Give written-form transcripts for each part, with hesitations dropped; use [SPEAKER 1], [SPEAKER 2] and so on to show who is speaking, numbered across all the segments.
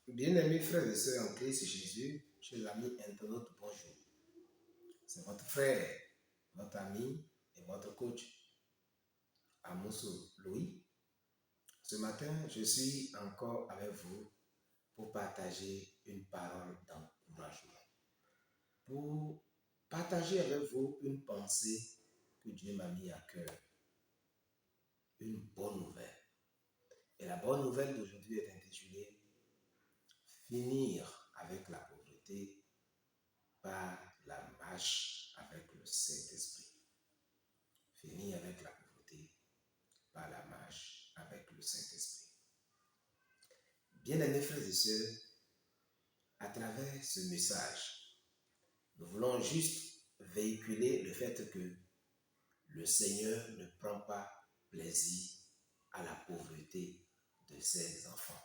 [SPEAKER 1] Bien-aimés frères et sœurs en Christ Jésus, chers amis internautes, bonjour. C'est votre frère, votre ami et votre coach, Amoussou Louis. Ce matin, je suis encore avec vous pour partager une parole d'encouragement. Pour partager avec vous une pensée que Dieu m'a mis à cœur. Une bonne nouvelle. Et la bonne nouvelle d'aujourd'hui est intitulée « Finir avec la pauvreté par la marche avec le Saint-Esprit ». Finir avec la pauvreté par la marche avec le Saint-Esprit. Bien-aimés frères et sœurs, à travers ce message, nous voulons juste véhiculer le fait que le Seigneur ne prend pas plaisir à la pauvreté de ses enfants.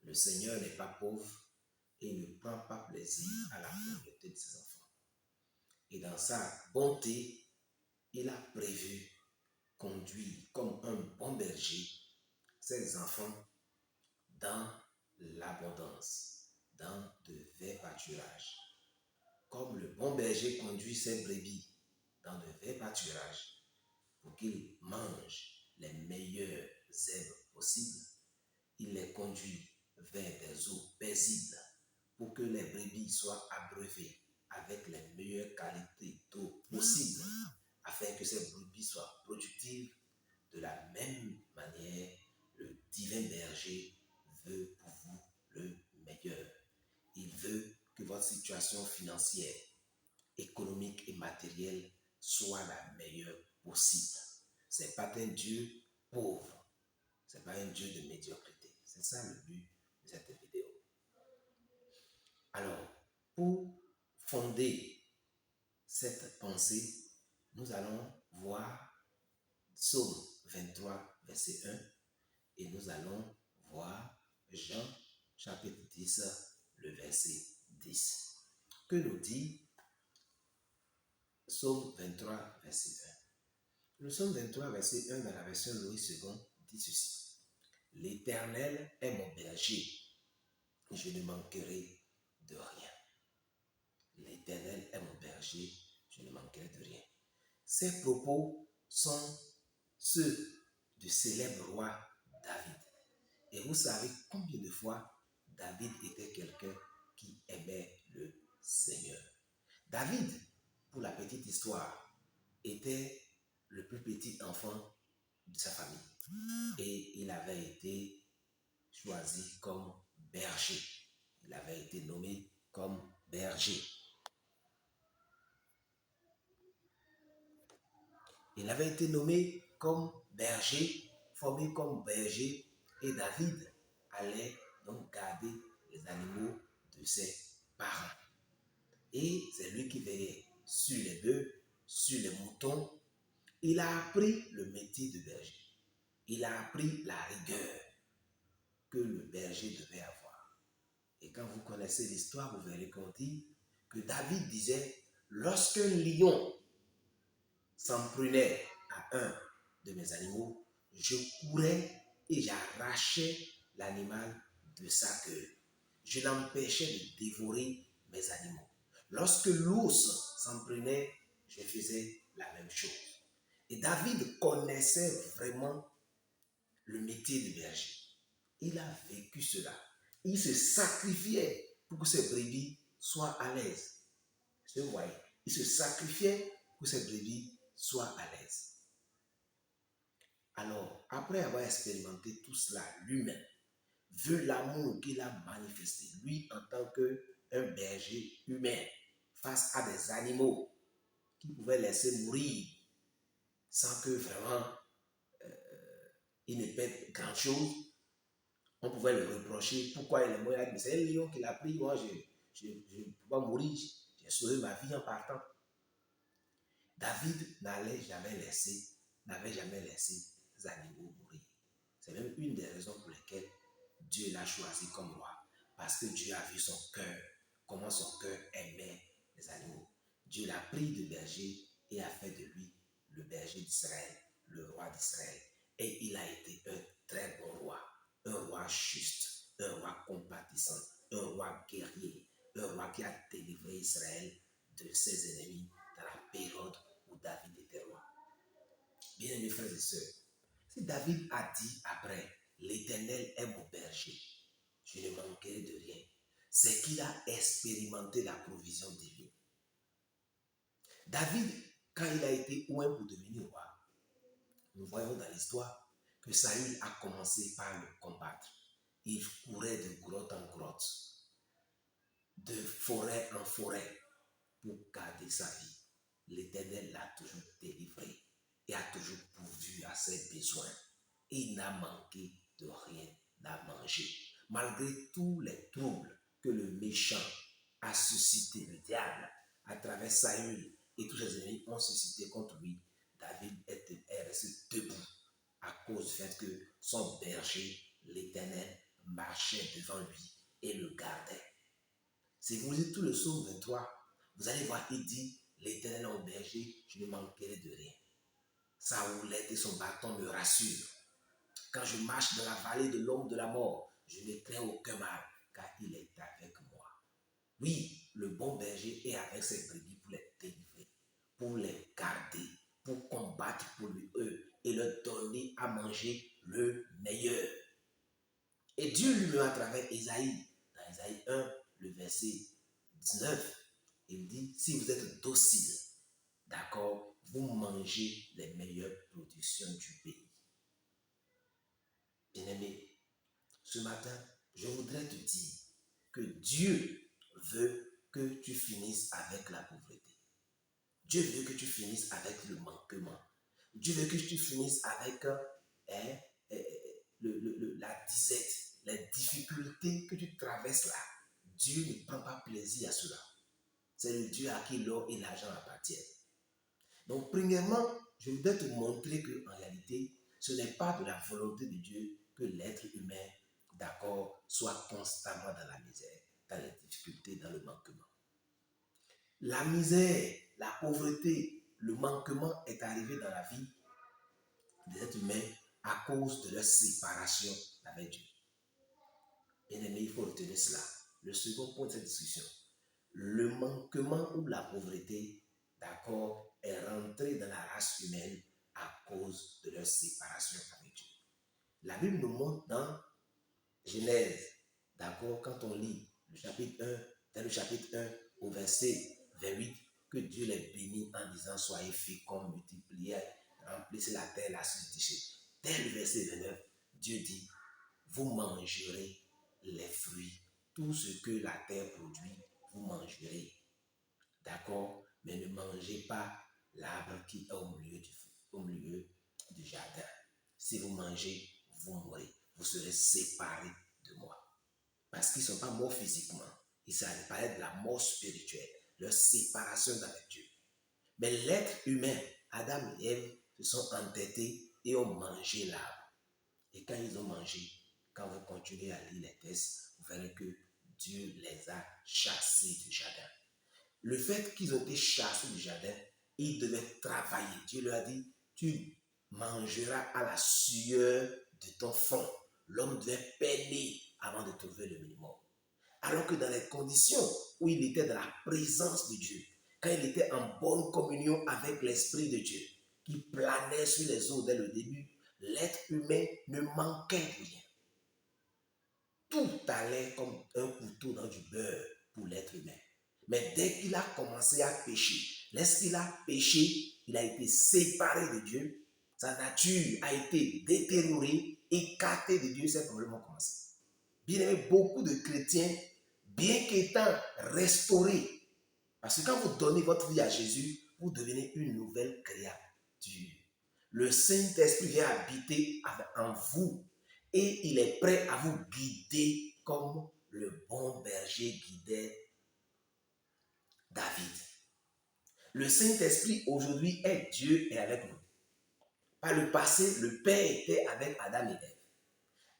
[SPEAKER 1] Le Seigneur n'est pas pauvre et ne prend pas plaisir à la pauvreté de ses enfants. Et dans sa bonté, il a prévu conduire comme un bon berger ses enfants dans l'abondance, dans de verts pâturages. Comme le bon berger conduit ses brebis dans de verts pâturages pour qu'ils mangent les meilleures herbes possibles, il les conduit vers des eaux paisibles pour que les brebis soient abreuvées avec les meilleures qualités d'eau possibles, afin que ces brebis soient productives. De la même manière, le divin berger veut pour vous le meilleur. Il veut que votre situation financière, économique et matérielle soit la meilleure possible. Ce n'est pas un Dieu pauvre, ce n'est pas un Dieu de médiocrité. C'est ça le but de cette vidéo. Alors, pour fonder cette pensée, nous allons voir Psaume 23, verset 1, et nous allons voir Jean, chapitre 10, le verset 10. Que nous dit Psaume 23, verset 1? Le Psaume 23, verset 1 dans la version Louis II dit ceci. L'Éternel est mon berger, je ne manquerai de rien. L'Éternel est mon berger, je ne manquerai de rien. Ces propos sont ceux du célèbre roi David. Et vous savez combien de fois David était quelqu'un qui aimait le Seigneur. David, pour la petite histoire, était le plus petit enfant de sa famille. Et il avait été choisi comme berger. Il avait été nommé comme berger. Il avait été nommé comme berger, formé comme berger, et David allait donc garder les animaux de ses parents. Et c'est lui qui veillait sur les bœufs, sur les moutons. Il a appris le métier de berger. Il a appris la rigueur que le berger devait avoir. Et quand vous connaissez l'histoire, vous verrez qu'on dit que David disait, lorsqu'un lion s'en prenait à un de mes animaux, je courais et j'arrachais l'animal de sa queue. Je l'empêchais de dévorer mes animaux. Lorsque l'ours s'en prenait, je faisais la même chose. Et David connaissait vraiment le métier de berger. Il a vécu cela. Il se sacrifiait pour que ses brebis soient à l'aise. Vous voyez, il se sacrifiait pour que ses brebis soient à l'aise. Alors, après avoir expérimenté tout cela lui-même, vu l'amour qu'il a manifesté, lui en tant qu'un berger humain, face à des animaux qui pouvaient laisser mourir sans que vraiment il ne pète grand-chose, on pouvait le reprocher. Pourquoi il est mort? Mais c'est un lion qui l'a pris. Moi, je ne peux pas mourir. J'ai sauvé ma vie en partant. David n'avait jamais laissé les animaux mourir. C'est même une des raisons pour lesquelles Dieu l'a choisi comme roi. Parce que Dieu a vu son cœur, comment son cœur aimait les animaux. Dieu l'a pris de berger et a fait de lui le berger d'Israël, le roi d'Israël. Et il a été un très bon roi, un roi juste, un roi compatissant, un roi guerrier, un roi qui a délivré Israël de ses ennemis dans la période où David était roi. Bien mes frères et sœurs, si David a dit après, l'Éternel est mon berger, je ne manquerai de rien, c'est qu'il a expérimenté la provision divine. David, quand il a été oint pour devenir roi, nous voyons dans l'histoire que Saül a commencé par le combattre. Il courait de grotte en grotte, de forêt en forêt, pour garder sa vie. L'Éternel l'a toujours délivré et a toujours pourvu à ses besoins. Il n'a manqué de rien à manger. Malgré tous les troubles que le méchant a suscité, le diable, à travers Saül et tous ses ennemis ont suscité contre lui, David est resté debout à cause du fait que son berger, l'Éternel, marchait devant lui et le gardait. Si vous lisez tout le psaume 23, vous allez voir, il dit, l'Éternel est mon berger, je ne manquerai de rien. Sa houlette et son bâton me rassurent. Quand je marche dans la vallée de l'ombre de la mort, je ne crains aucun mal, car il est avec moi. Oui, le bon berger est avec ses brebis pour les délivrer, pour les garder, pour combattre pour eux et leur donner à manger le meilleur. Et Dieu lui-même à travers Isaïe, dans Isaïe 1, le verset 19, il dit, si vous êtes docile, d'accord, vous mangez les meilleures productions du pays. Bien-aimé, ce matin, je voudrais te dire que Dieu veut que tu finisses avec la pauvreté. Dieu veut que tu finisses avec le manquement. Dieu veut que tu finisses avec la disette, les difficultés que tu traverses là. Dieu ne prend pas plaisir à cela. C'est le Dieu à qui l'or et l'argent appartiennent. Donc, premièrement, je voudrais te montrer qu'en réalité, ce n'est pas de la volonté de Dieu que l'être humain, d'accord, soit constamment dans la misère, dans les difficultés, dans le manquement. La misère, la pauvreté, le manquement est arrivé dans la vie des êtres humains à cause de leur séparation avec Dieu. Bien aimé, il faut retenir cela. Le second point de cette discussion, le manquement ou la pauvreté, d'accord, est rentré dans la race humaine à cause de leur séparation avec Dieu. La Bible nous montre dans Genèse, d'accord, quand on lit le chapitre 1, dans le chapitre 1 au verset 28, que Dieu les bénit en disant soyez féconds, multipliez, remplissez la terre, la substituez. Dès le verset 29, Dieu dit, vous mangerez les fruits, tout ce que la terre produit, vous mangerez. D'accord? Mais ne mangez pas l'arbre qui est au milieu du jardin. Si vous mangez, vous mourrez. Vous serez séparés de moi. Parce qu'ils ne sont pas morts physiquement. Il parlait de la mort spirituelle, leur séparation d'avec Dieu. Mais l'être humain, Adam et Ève, se sont entêtés et ont mangé l'arbre. Et quand ils ont mangé, quand vous continuez à lire les textes, vous verrez que Dieu les a chassés du jardin. Le fait qu'ils ont été chassés du jardin, ils devaient travailler. Dieu leur a dit, tu mangeras à la sueur de ton front. L'homme devait peiner avant de trouver le minimum. Alors que dans les conditions où il était dans la présence de Dieu, quand il était en bonne communion avec l'Esprit de Dieu, qui planait sur les eaux dès le début, l'être humain ne manquait de rien. Tout allait comme un couteau dans du beurre pour l'être humain. Mais dès qu'il a commencé à pécher, lorsqu'il a péché, il a été séparé de Dieu, sa nature a été détériorée, écartée de Dieu, ses problèmes ont commencé. Bien aimé, beaucoup de chrétiens, bien qu'étant restaurés, parce que quand vous donnez votre vie à Jésus, vous devenez une nouvelle créature. Le Saint-Esprit vient habiter en vous et il est prêt à vous guider comme le bon berger guidait David. Le Saint-Esprit aujourd'hui est Dieu et avec nous. Par le passé, le Père était avec Adam et Ève.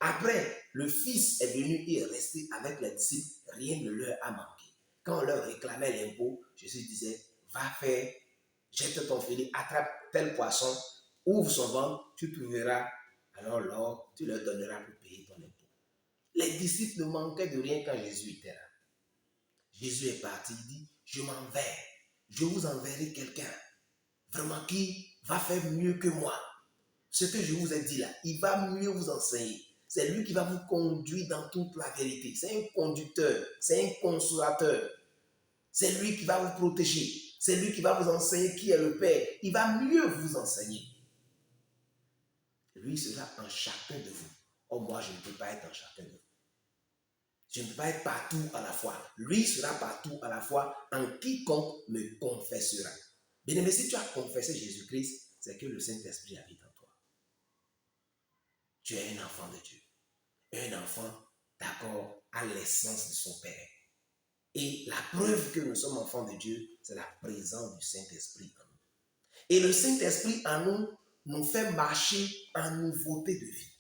[SPEAKER 1] Après, le Fils est venu et est resté avec les disciples, rien ne leur a manqué. Quand on leur réclamait l'impôt, Jésus disait, va faire, jette ton filet, attrape tel poisson, ouvre son ventre, tu trouveras, alors tu leur donneras pour payer ton impôt. Les disciples ne manquaient de rien quand Jésus était là. Jésus est parti, il dit, je m'en vais. Je vous enverrai quelqu'un, vraiment qui va faire mieux que moi. Ce que je vous ai dit là, il va mieux vous enseigner. C'est lui qui va vous conduire dans toute la vérité. C'est un conducteur, c'est un consolateur. C'est lui qui va vous protéger. C'est lui qui va vous enseigner qui est le Père. Il va mieux vous enseigner. Lui sera en chacun de vous. Oh, moi, je ne peux pas être en chacun de vous. Je ne peux pas être partout à la fois. Lui sera partout à la fois en quiconque me confessera. Bien-aimé, si tu as confessé Jésus-Christ, c'est que le Saint-Esprit habite en toi. Tu es un enfant de Dieu. Un enfant, d'accord, à l'essence de son Père. Et la preuve que nous sommes enfants de Dieu, c'est la présence du Saint-Esprit en nous. Et le Saint-Esprit en nous nous fait marcher en nouveauté de vie.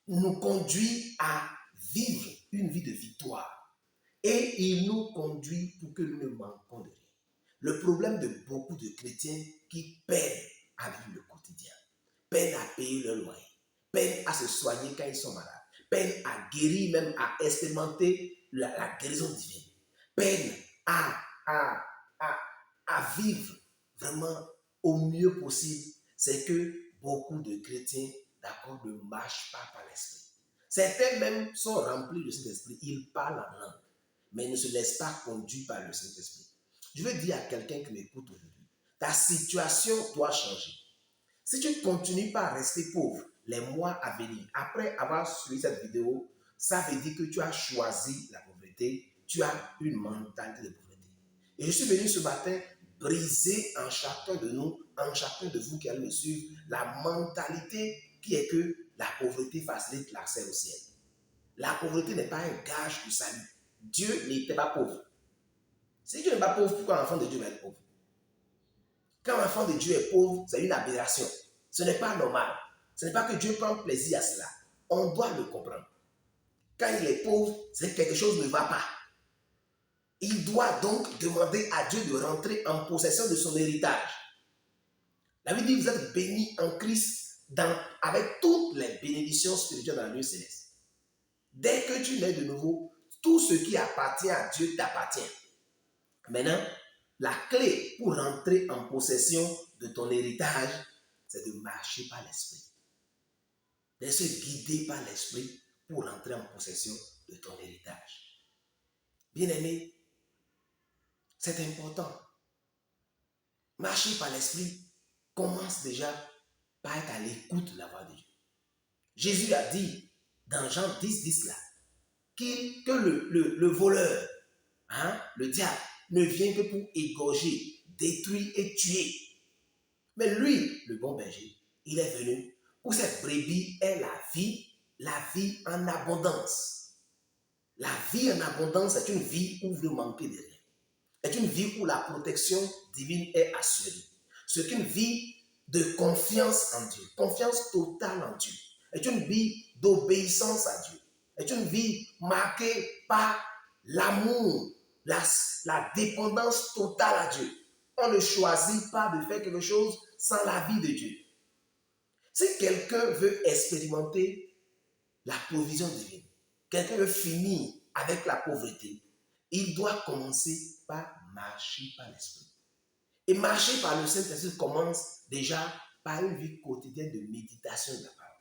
[SPEAKER 1] Nous conduit à vivre une vie de victoire. Et il nous conduit pour que nous ne manquons de rien. Le problème de beaucoup de chrétiens qui peinent à vivre le quotidien, peinent à payer leur loyer, peinent à se soigner quand ils sont malades, peinent à guérir, même à expérimenter la guérison divine, peinent à, à vivre vraiment au mieux possible, c'est que beaucoup de chrétiens, d'accord, ne marchent pas par l'esprit. Certains même sont remplis de cet esprit, ils parlent en langue, mais ils ne se laissent pas conduire par le Saint-Esprit. Je veux dire à quelqu'un qui m'écoute aujourd'hui, ta situation doit changer. Si tu ne continues pas à rester pauvre les mois à venir, après avoir suivi cette vidéo, ça veut dire que tu as choisi la pauvreté, tu as une mentalité de pauvreté. Et je suis venu ce matin briser en chacun de nous, en chacun de vous qui allez me suivre, la mentalité qui est que la pauvreté facilite l'accès au ciel. La pauvreté n'est pas un gage du salut. Dieu n'était pas pauvre. Si Dieu n'est pas pauvre, pourquoi l'enfant de Dieu va être pauvre? Quand l'enfant de Dieu est pauvre, c'est une aberration. Ce n'est pas normal. Ce n'est pas que Dieu prend plaisir à cela. On doit le comprendre. Quand il est pauvre, c'est que quelque chose ne va pas. Il doit donc demander à Dieu de rentrer en possession de son héritage. La Bible dit, vous êtes bénis en Christ avec toutes les bénédictions spirituelles dans le lieu céleste. Dès que tu nais de nouveau, tout ce qui appartient à Dieu t'appartient. Maintenant, la clé pour rentrer en possession de ton héritage, c'est de marcher par l'esprit. De se guider par l'esprit pour rentrer en possession de ton héritage. Bien-aimé, c'est important. Marcher par l'esprit commence déjà par être à l'écoute de la voix de Dieu. Jésus a dit dans Jean 10 là, que le voleur, le diable, ne vient que pour égorger, détruire et tuer. Mais lui, le bon berger, il est venu pour cette brebis est la vie en abondance. La vie en abondance est une vie où vous ne manquez de rien. C'est une vie où la protection divine est assurée. C'est une vie de confiance en Dieu, confiance totale en Dieu. C'est une vie d'obéissance à Dieu. C'est une vie marquée par l'amour, la dépendance totale à Dieu. On ne choisit pas de faire quelque chose sans l'avis de Dieu. Si quelqu'un veut expérimenter la provision divine, quelqu'un veut finir avec la pauvreté, il doit commencer par marcher par l'esprit. Et marcher par le Saint-Esprit commence déjà par une vie quotidienne de méditation de la parole.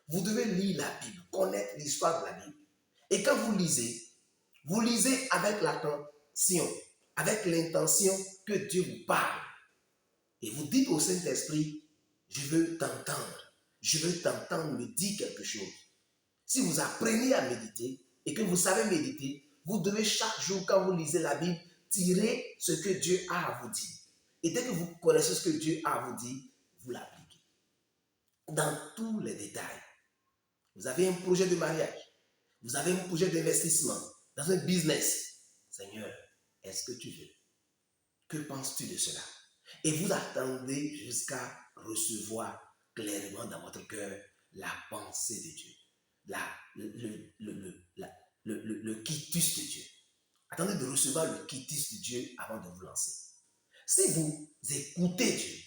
[SPEAKER 1] Vous devez lire la Bible, connaître l'histoire de la Bible. Et quand vous lisez avec l'attention, avec l'intention que Dieu vous parle. Et vous dites au Saint-Esprit, je veux t'entendre. Je veux t'entendre me dire quelque chose. Si vous apprenez à méditer et que vous savez méditer, vous devez chaque jour, quand vous lisez la Bible, tirer ce que Dieu a à vous dire. Et dès que vous connaissez ce que Dieu a à vous dire, vous l'appliquez. Dans tous les détails. Vous avez un projet de mariage. Vous avez un projet d'investissement dans un business. Seigneur, est-ce que tu veux? Que penses-tu de cela? Et vous attendez jusqu'à recevoir clairement dans votre cœur la pensée de Dieu. Le quitus de Dieu. Attendez de recevoir le quitus de Dieu avant de vous lancer. Si vous écoutez Dieu,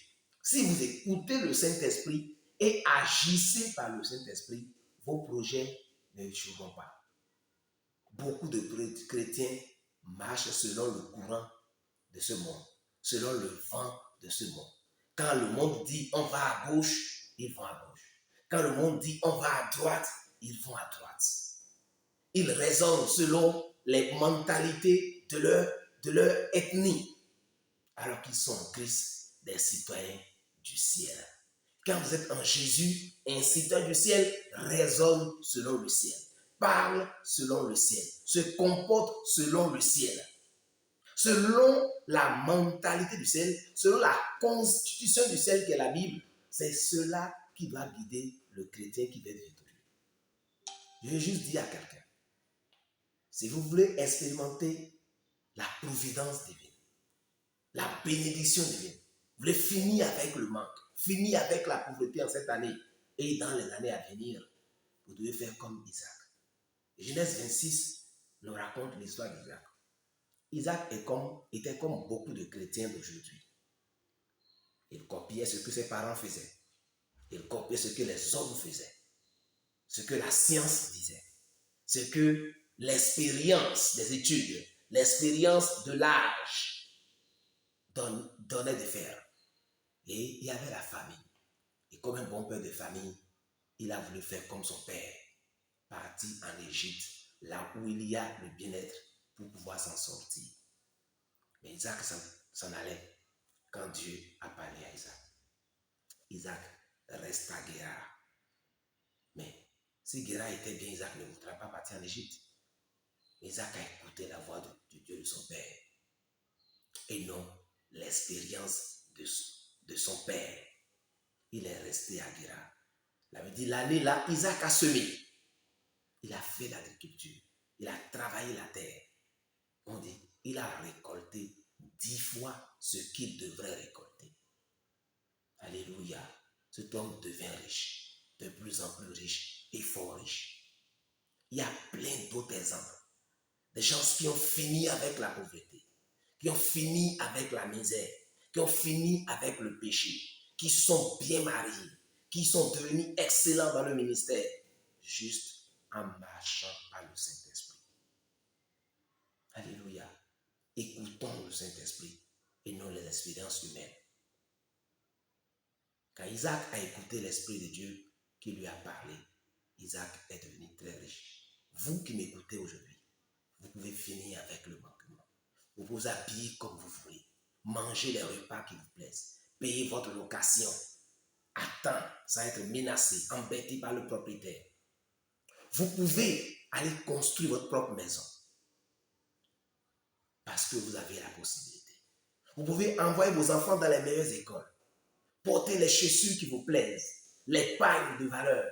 [SPEAKER 1] si vous écoutez le Saint-Esprit et agissez par le Saint-Esprit, vos projets ne joueront pas. Beaucoup de chrétiens marchent selon le courant de ce monde, selon le vent de ce monde. Quand le monde dit on va à gauche, ils vont à gauche. Quand le monde dit on va à droite, ils vont à droite. Ils raisonnent selon les mentalités de leur ethnie, alors qu'ils sont en Christ des citoyens du ciel. Quand vous êtes en Jésus, un citoyen du ciel raisonne selon le ciel, parle selon le ciel, se comporte selon le ciel, selon la mentalité du ciel, selon la constitution du ciel qui est la Bible. C'est cela qui va guider le chrétien qui va être victorieux. Je vais juste dire à quelqu'un, si vous voulez expérimenter la providence divine, la bénédiction divine, vous voulez finir avec le manque, finir avec la pauvreté en cette année et dans les années à venir, vous devez faire comme Isaac. Genèse 26 nous raconte l'histoire d'Isaac. Isaac était comme beaucoup de chrétiens d'aujourd'hui. Il copiait ce que ses parents faisaient. Il copiait ce que les hommes faisaient. Ce que la science disait. Ce que l'expérience des études, l'expérience de l'âge donnait de faire. Et il y avait la famille. Et comme un bon père de famille, il a voulu faire comme son père, partir en Égypte, là où il y a le bien-être pour pouvoir s'en sortir. Mais Isaac s'en allait quand Dieu a parlé à Isaac. Isaac reste à Guérard. Mais si Guérard était bien, Isaac ne voudrait pas partir en Égypte. Isaac a écouté la voix de Dieu de son père et non l'expérience de son père. Il est resté à Guérard. Il avait dit l'année là, Isaac a semé. Il a fait l'agriculture. Il a travaillé la terre. On dit, il a récolté 10 fois ce qu'il devrait récolter. Alléluia. Cet homme devient riche, de plus en plus riche et fort riche. Il y a plein d'autres exemples. Des gens qui ont fini avec la pauvreté, qui ont fini avec la misère, qui ont fini avec le péché, qui sont bien mariés, qui sont devenus excellents dans le ministère, juste en marchant par le Saint-Esprit. Alléluia. Écoutons le Saint-Esprit et non les expériences humaines. Quand Isaac a écouté l'Esprit de Dieu qui lui a parlé, Isaac est devenu très riche. Vous qui m'écoutez aujourd'hui, vous pouvez finir avec le manquement. Vous vous habiller comme vous voulez. Manger les repas qui vous plaisent. Payer votre location à temps sans être menacé, embêté par le propriétaire. Vous pouvez aller construire votre propre maison parce que vous avez la possibilité. Vous pouvez envoyer vos enfants dans les meilleures écoles. Porter les chaussures qui vous plaisent, les pagnes de valeur.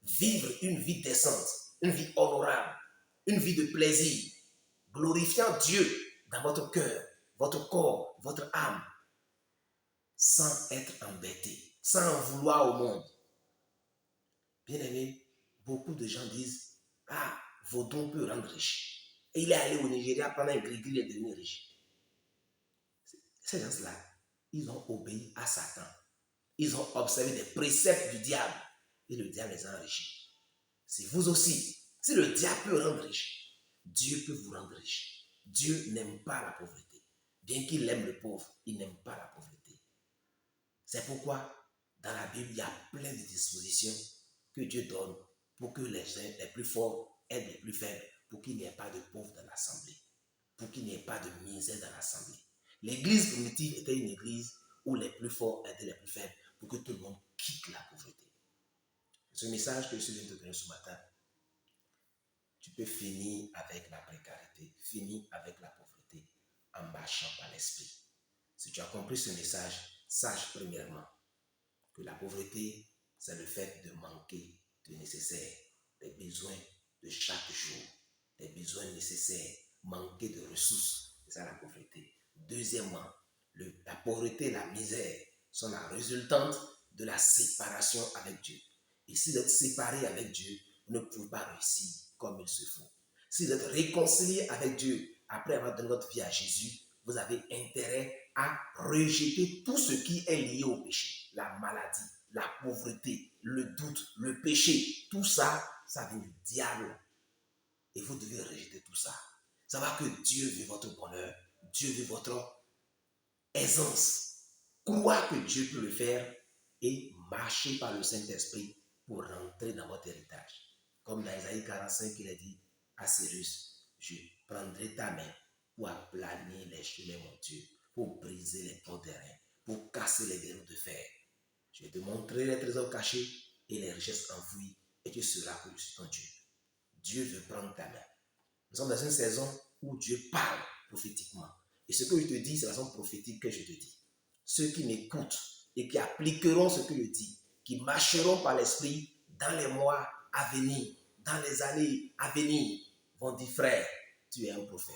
[SPEAKER 1] Vivre une vie décente, une vie honorable, une vie de plaisir, glorifiant Dieu dans votre cœur, votre corps, votre âme, sans être embêté, sans en vouloir au monde. Bien aimé, beaucoup de gens disent, ah, vos dons peuvent rendre riche. Et il est allé au Nigeria pendant un gris-gris, il est devenu riche. Ces gens-là, ils ont obéi à Satan. Ils ont observé des préceptes du diable. Et le diable les a enrichis. C'est vous aussi. Si le diable peut rendre riche, Dieu peut vous rendre riche. Dieu n'aime pas la pauvreté. Bien qu'il aime le pauvre, il n'aime pas la pauvreté. C'est pourquoi, dans la Bible, il y a plein de dispositions que Dieu donne pour que les plus forts aident les plus faibles, pour qu'il n'y ait pas de pauvres dans l'assemblée, pour qu'il n'y ait pas de misère dans l'assemblée. L'église primitive était une église où les plus forts aidaient les plus faibles, pour que tout le monde quitte la pauvreté. Ce message que je viens de donner ce matin, tu peux finir avec la précarité, finir avec la pauvreté en marchant par l'esprit. Si tu as compris ce message, sache premièrement que la pauvreté, c'est le fait de manquer de nécessaire, des besoins de chaque jour, des besoins nécessaires, manquer de ressources. C'est ça la pauvreté. Deuxièmement, la pauvreté et la misère sont la résultante de la séparation avec Dieu. Et si vous êtes séparé avec Dieu, vous ne pouvez pas réussir comme il se faut. Si vous êtes réconcilié avec Dieu après avoir donné votre vie à Jésus, vous avez intérêt à rejeter tout ce qui est lié au péché. La maladie, la pauvreté, le doute, le péché, tout ça ça vient du diable. Et vous devez rejeter tout ça. Savoir que Dieu veut votre bonheur, Dieu veut votre aisance. Croire que Dieu peut le faire et marcher par le Saint-Esprit pour rentrer dans votre héritage. Comme dans Isaïe 45, il a dit à Cyrus, je prendrai ta main pour aplanir les chemins, mon Dieu, pour briser les portes d'airain, pour casser les verrous de fer. Je te montrerai les trésors cachés et les richesses enfouies, et tu sauras que je suis ton Dieu. Dieu veut prendre ta main. Nous sommes dans une saison où Dieu parle prophétiquement. Et ce que je te dis, c'est la façon prophétique que je te dis. Ceux qui m'écoutent et qui appliqueront ce que je dis, qui marcheront par l'Esprit dans les mois à venir, dans les années à venir, vont dire, frère, tu es un prophète.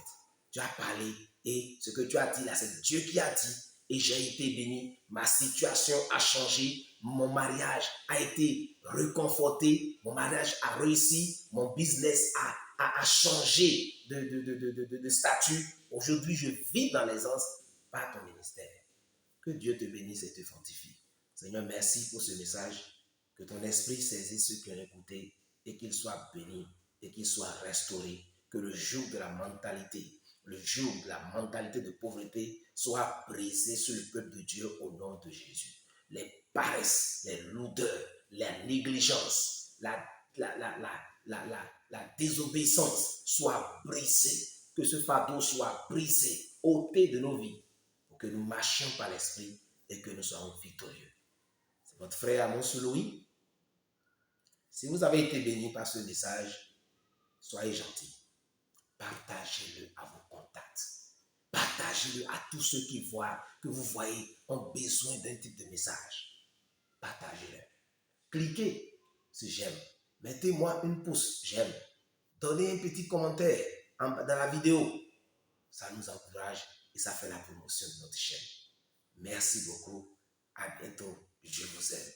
[SPEAKER 1] Tu as parlé et ce que tu as dit là, c'est Dieu qui a dit et j'ai été béni. Ma situation a changé, mon mariage a été réconforté, mon mariage a réussi, mon business a changé de statut. Aujourd'hui, je vis dans l'aisance par ton ministère. Que Dieu te bénisse et te fortifie. Seigneur, merci pour ce message. Que ton esprit saisisse ceux qui ont écouté et qu'ils soient bénis et qu'ils soient restaurés. Que le joug de la mentalité, le joug de la mentalité de pauvreté soit brisé sur le peuple de Dieu au nom de Jésus. Les paresses, les lourdeurs, la négligence, la désobéissance soit brisée. Que ce fardeau soit brisé, ôté de nos vies, pour que nous marchions par l'Esprit et que nous soyons victorieux. C'est votre frère Amos Louis. Si vous avez été béni par ce message, soyez gentils. Partagez-le à vos contacts. Partagez-le à tous ceux qui voient, que vous voyez ont besoin d'un type de message. Partagez-le. Cliquez sur j'aime. Mettez-moi une pouce, j'aime. Donnez un petit commentaire dans la vidéo. Ça nous encourage et ça fait la promotion de notre chaîne. Merci beaucoup. À bientôt. Je vous aime.